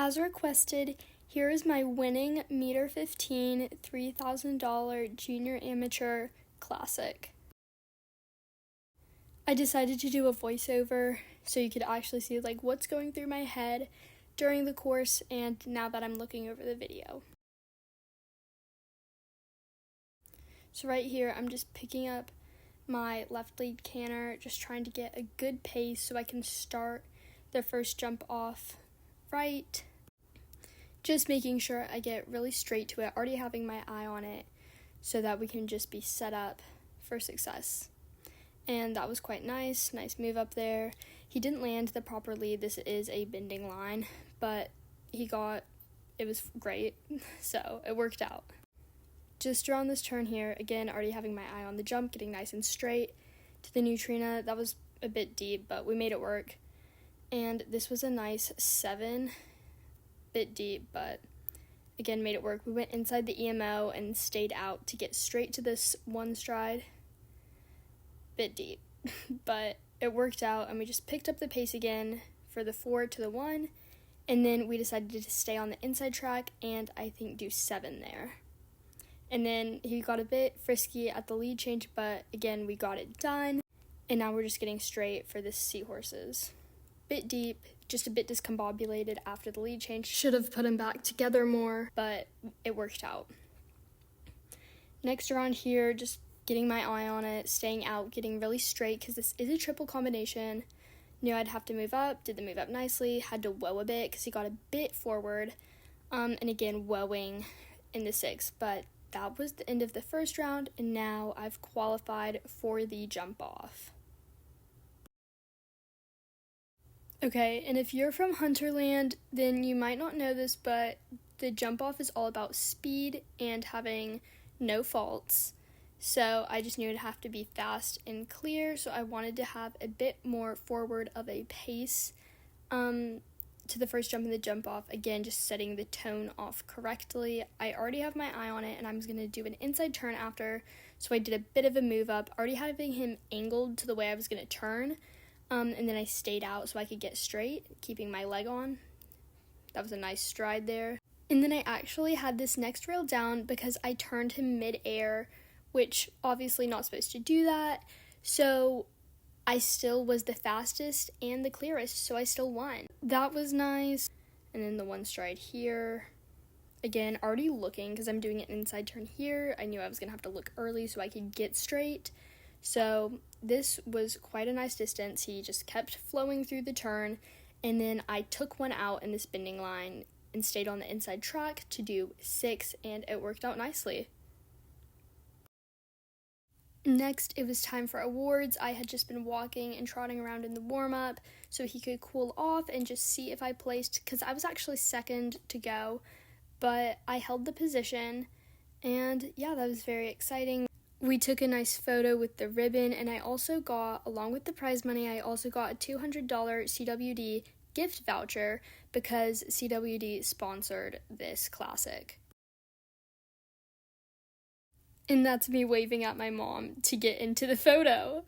As requested, here is my winning meter 15 $3,000 junior amateur classic. I decided to do a voiceover so you could actually see like what's going through my head during the course and now that I'm looking over the video. So right here I'm just picking up my left lead canter, just trying to get a good pace so I can start the first jump off right. Just making sure I get really straight to it, already having my eye on it so that we can just be set up for success. And that was quite nice move up there. He didn't land the proper lead, this is a bending line, but it was great, so it worked out. Just around this turn here, again, already having my eye on the jump, getting nice and straight to the neutrina. That was a bit deep, but we made it work. And this was a nice 7, bit deep, but again, made it work. We went inside the EMO and stayed out to get straight to this one stride. Bit deep, but it worked out, and we just picked up the pace again for the 4 to the 1, and then we decided to stay on the inside track and I think do 7 there. And then he got a bit frisky at the lead change, but again, we got it done, and now we're just getting straight for the seahorses. Bit deep, just a bit discombobulated after the lead change. Should have put them back together more, but it worked out. Next around here, just getting my eye on it, staying out, getting really straight, because this is a triple combination. Knew I'd have to move up, did the move up nicely, had to whoa a bit, because he got a bit forward, and again, whoaing in the 6, but that was the end of the first round, and now I've qualified for the jump off. Okay, and if you're from Hunterland, then you might not know this, but the jump off is all about speed and having no faults. So I just knew it'd have to be fast and clear, so I wanted to have a bit more forward of a pace to the first jump and the jump off. Again, just setting the tone off correctly. I already have my eye on it, and I was going to do an inside turn after, so I did a bit of a move up, already having him angled to the way I was going to turn. And then I stayed out so I could get straight, keeping my leg on. That was a nice stride there. And then I actually had this next rail down because I turned him mid-air, which obviously not supposed to do that. So I still was the fastest and the clearest, so I still won. That was nice. And then the one stride here. Again, already looking because I'm doing an inside turn here. I knew I was going to have to look early so I could get straight. So this was quite a nice distance. He just kept flowing through the turn, and then I took one out in this bending line and stayed on the inside track to do 6, and it worked out nicely. Next, it was time for awards. I had just been walking and trotting around in the warm-up so he could cool off and just see if I placed, because I was actually second to go, but I held the position, and yeah, that was very exciting. We took a nice photo with the ribbon, and I also got, along with the prize money, I also got a $200 CWD gift voucher because CWD sponsored this classic. And that's me waving at my mom to get into the photo.